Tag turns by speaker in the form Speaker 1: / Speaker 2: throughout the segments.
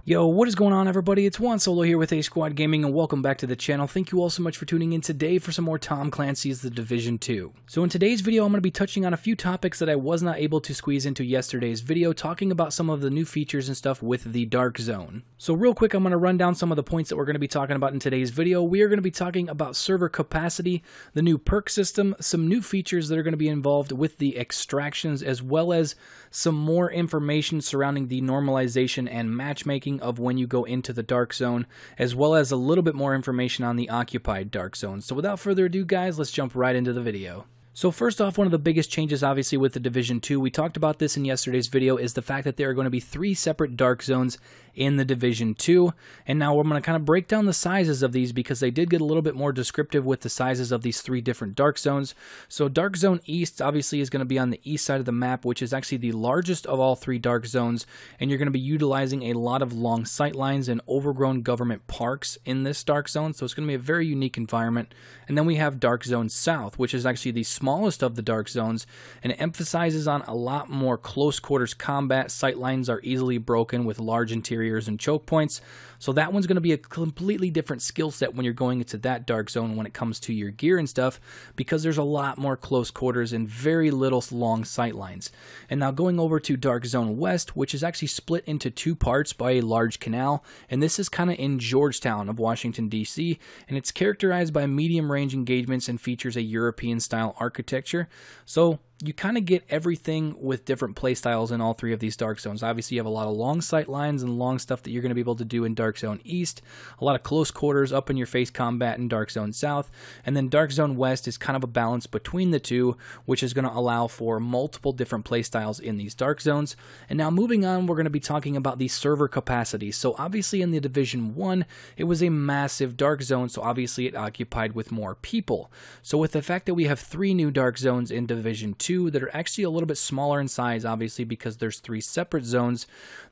Speaker 1: Yo, what is going on, everybody? It's Juan Solo here with ASQD Gaming, and welcome back to the channel. Thank you all so much for tuning in today for some more Tom Clancy's The Division 2. So in today's video, I'm going to be touching on a few topics that I was not able to squeeze into yesterday's video, talking about some of the new features and stuff with the Dark Zone. So real quick, I'm going to run down some of the points that we're going to be talking about in today's video. We are going to be talking about server capacity, the new perk system, some new features that are going to be involved with the extractions, as well as some more information surrounding the normalization and matchmaking of when you go into the Dark Zone, as well as a little bit more information on the occupied Dark Zone. So without further ado, guys, let's jump right into the video. So first off, one of the biggest changes obviously with the Division 2, we talked about this in yesterday's video, is the fact that there are going to be 3 separate Dark Zones in the Division 2. And now we're going to kind of break down the sizes of these because they did get a little bit more descriptive with the sizes of these 3 different Dark Zones. So Dark Zone East obviously is going to be on the east side of the map, which is actually the largest of all 3 Dark Zones. And you're going to be utilizing a lot of long sight lines and overgrown government parks in this Dark Zone. So it's going to be a very unique environment. And then we have Dark Zone South, which is actually the smallest of the Dark Zones, and it emphasizes on a lot more close quarters combat. Sight lines are easily broken with large interiors and choke points, so that one's going to be a completely different skill set when you're going into that Dark Zone when it comes to your gear and stuff, because there's a lot more close quarters and very little long sight lines. And now going over to Dark Zone West, which is actually split into 2 parts by a large canal, and this is kind of in Georgetown of Washington, D.C., and it's characterized by medium range engagements and features a European style architecture. So you kind of get everything with different playstyles in all 3 of these Dark Zones. Obviously, you have a lot of long sight lines and long stuff that you're going to be able to do in Dark Zone East, a lot of close quarters, up in your face combat in Dark Zone South, and then Dark Zone West is kind of a balance between the 2, which is going to allow for multiple different playstyles in these Dark Zones. And now moving on, we're going to be talking about the server capacity. So obviously in the Division 1, it was a massive Dark Zone, so obviously it occupied with more people. So with the fact that we have 3 new Dark Zones in Division 2, that are actually a little bit smaller in size, obviously because there's 3 separate zones,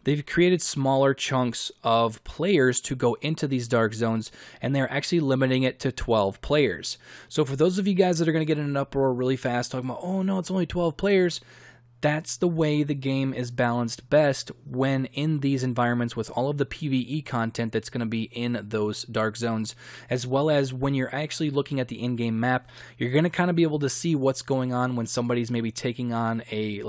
Speaker 1: they've created smaller chunks of players to go into these Dark Zones, and they're actually limiting it to 12 players. So for those of you guys that are going to get in an uproar really fast talking about, oh no, it's only 12 players, that's the way the game is balanced best when in these environments with all of the PvE content that's going to be in those Dark Zones, as well as when you're actually looking at the in-game map, you're going to kind of be able to see what's going on when somebody's maybe taking on a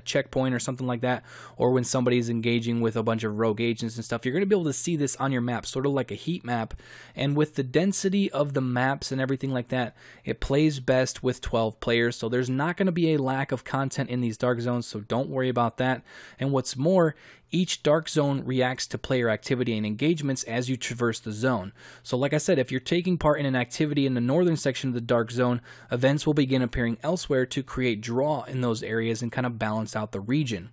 Speaker 1: checkpoint or something like that, or when somebody's engaging with a bunch of rogue agents and stuff. You're going to be able to see this on your map, sort of like a heat map, and with the density of the maps and everything like that, it plays best with 12 players, so there's not going to be a lack of content in these Dark Zones, so don't worry about that. And what's more, each Dark Zone reacts to player activity and engagements as you traverse the zone. So like I said, if you're taking part in an activity in the northern section of the Dark Zone, events will begin appearing elsewhere to create draw in those areas and kind of balance out the region,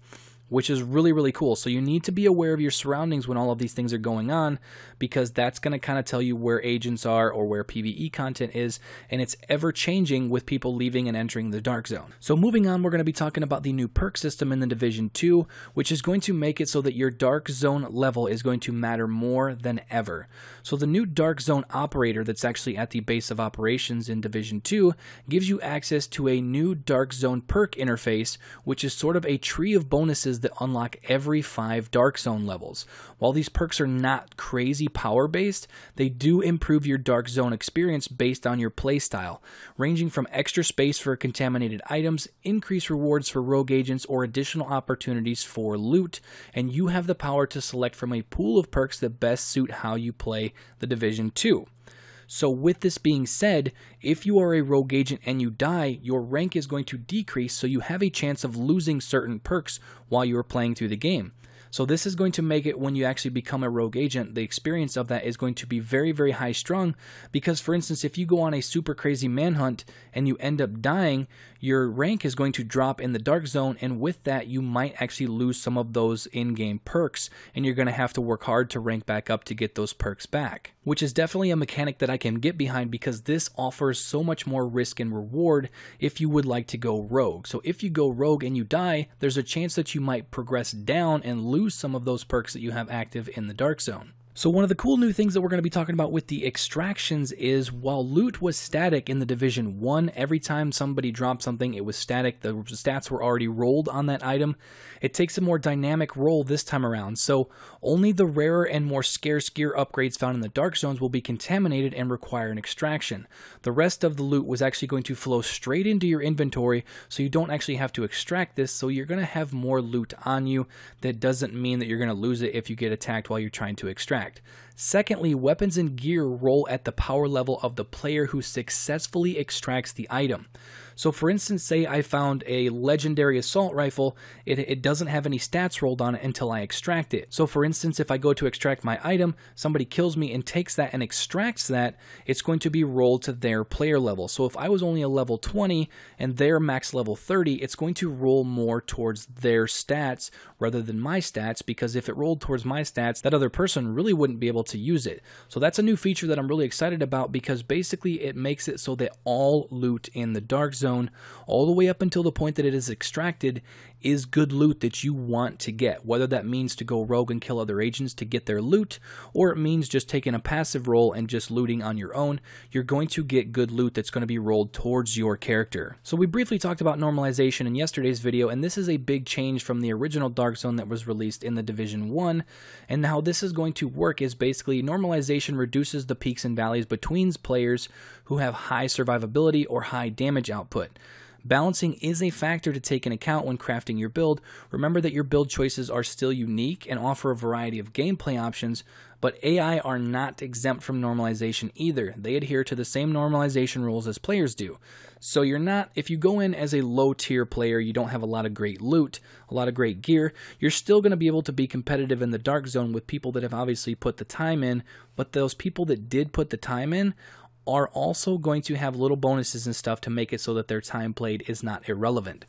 Speaker 1: which is really, really cool. So you need to be aware of your surroundings when all of these things are going on, because that's going to kind of tell you where agents are or where PvE content is, and it's ever changing with people leaving and entering the Dark Zone. So moving on, we're going to be talking about the new perk system in the Division 2, which is going to make it so that your Dark Zone level is going to matter more than ever. So the new Dark Zone operator that's actually at the base of operations in Division 2 gives you access to a new Dark Zone perk interface, which is sort of a tree of bonuses that unlock every 5 Dark Zone levels. While these perks are not crazy power based, they do improve your Dark Zone experience based on your playstyle, ranging from extra space for contaminated items, increased rewards for rogue agents, or additional opportunities for loot, and you have the power to select from a pool of perks that best suit how you play the Division 2. So with this being said, if you are a rogue agent and you die, your rank is going to decrease, so you have a chance of losing certain perks while you are playing through the game. So this is going to make it, when you actually become a rogue agent, the experience of that is going to be very, very high strung, because for instance, if you go on a super crazy manhunt and you end up dying, your rank is going to drop in the Dark Zone, and with that you might actually lose some of those in-game perks, and you're going to have to work hard to rank back up to get those perks back, which is definitely a mechanic that I can get behind, because this offers so much more risk and reward if you would like to go rogue. So if you go rogue and you die, there's a chance that you might progress down and lose some of those perks that you have active in the Dark Zone. So one of the cool new things that we're going to be talking about with the extractions is, while loot was static in the Division 1, every time somebody dropped something, it was static. The stats were already rolled on that item. It takes a more dynamic roll this time around. So only the rarer and more scarce gear upgrades found in the Dark Zones will be contaminated and require an extraction. The rest of the loot was actually going to flow straight into your inventory, so you don't actually have to extract this, so you're going to have more loot on you. That doesn't mean that you're going to lose it if you get attacked while you're trying to extract. Secondly, weapons and gear roll at the power level of the player who successfully extracts the item. So for instance, say I found a legendary assault rifle, it doesn't have any stats rolled on it until I extract it. So for instance, if I go to extract my item, somebody kills me and takes that and extracts that, it's going to be rolled to their player level. So if I was only a level 20 and they're max level 30, it's going to roll more towards their stats rather than my stats, because if it rolled towards my stats, that other person really wouldn't be able to use it. So that's a new feature that I'm really excited about, because basically it makes it so that all loot in the Dark Zone, all the way up until the point that it is extracted, is good loot that you want to get, whether that means to go rogue and kill other agents to get their loot, or it means just taking a passive roll and just looting on your own. You're going to get good loot that's going to be rolled towards your character. So we briefly talked about normalization in yesterday's video, and this is a big change from the original Dark Zone that was released in the Division 1, and how this is going to work is basically normalization reduces the peaks and valleys between players who have high survivability or high damage output. Balancing is a factor to take into account when crafting your build. Remember that your build choices are still unique and offer a variety of gameplay options, but AI are not exempt from normalization either. They adhere to the same normalization rules as players do. So you're not, if you go in as a low tier player, you don't have a lot of great loot, a lot of great gear, you're still going to be able to be competitive in the Dark Zone with people that have obviously put the time in, but those people that did put the time in are also going to have little bonuses and stuff to make it so that their time played is not irrelevant.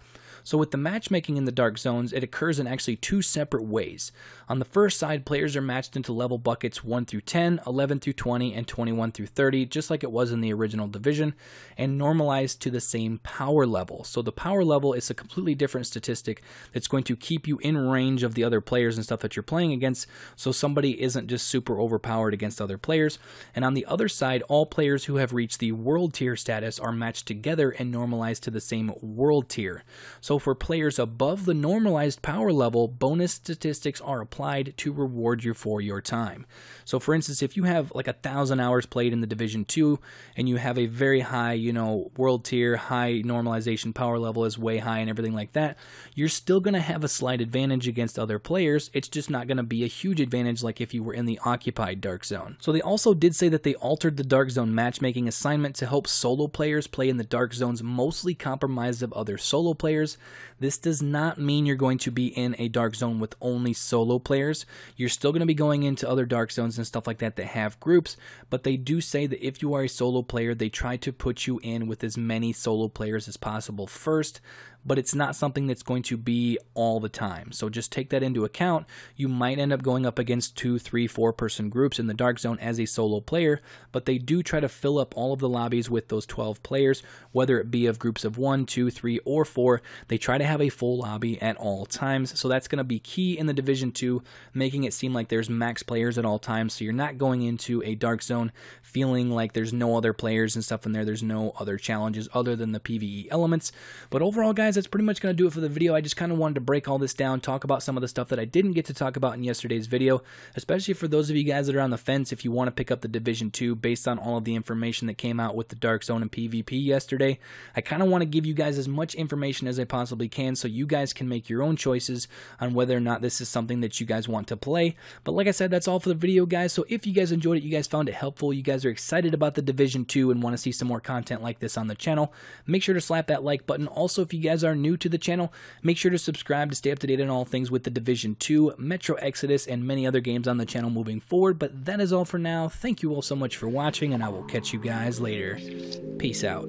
Speaker 1: So with the matchmaking in the Dark Zones, it occurs in actually two separate ways. On the first side, players are matched into level buckets 1 through 10, 11 through 20, and 21 through 30, just like it was in the original Division, and normalized to the same power level. So the power level is a completely different statistic that's going to keep you in range of the other players and stuff that you're playing against, so somebody isn't just super overpowered against other players. And on the other side, all players who have reached the world tier status are matched together and normalized to the same world tier. So for players above the normalized power level, bonus statistics are applied to reward you for your time. So for instance, if you have like 1,000 hours played in the Division 2 and you have a very high, world tier, high normalization power level is way high and everything like that, you're still going to have a slight advantage against other players. It's just not going to be a huge advantage like if you were in the occupied Dark Zone. So they also did say that they altered the Dark Zone matchmaking assignment to help solo players play in the Dark Zones mostly comprised of other solo players. This does not mean you're going to be in a Dark Zone with only solo players. You're still going to be going into other Dark Zones and stuff like that that have groups, but they do say that if you are a solo player, they try to put you in with as many solo players as possible first, but it's not something that's going to be all the time. So just take that into account. You might end up going up against 2, 3, 4 person groups in the Dark Zone as a solo player, but they do try to fill up all of the lobbies with those 12 players, whether it be of groups of 1, 2, 3, or 4. They try to have a full lobby at all times. So that's going to be key in the Division 2, making it seem like there's max players at all times. So you're not going into a Dark Zone feeling like there's no other players and stuff in there. There's no other challenges other than the PvE elements. But overall, guys, that's pretty much going to do it for the video. I just kind of wanted to break all this down, talk about some of the stuff that I didn't get to talk about in yesterday's video, especially for those of you guys that are on the fence if you want to pick up the Division 2 based on all of the information that came out with the Dark Zone and PvP yesterday. I kind of want to give you guys as much information as I possibly can so you guys can make your own choices on whether or not this is something that you guys want to play. But like I said, that's all for the video, guys. So if you guys enjoyed it, you guys found it helpful, you guys are excited about the Division 2 and want to see some more content like this on the channel, make sure to slap that like button. Also, if you guys are new to the channel, make sure to subscribe to stay up to date on all things with the Division 2, Metro Exodus, and many other games on the channel moving forward. But that is all for now. Thank you all so much for watching, and I will catch you guys later. Peace out.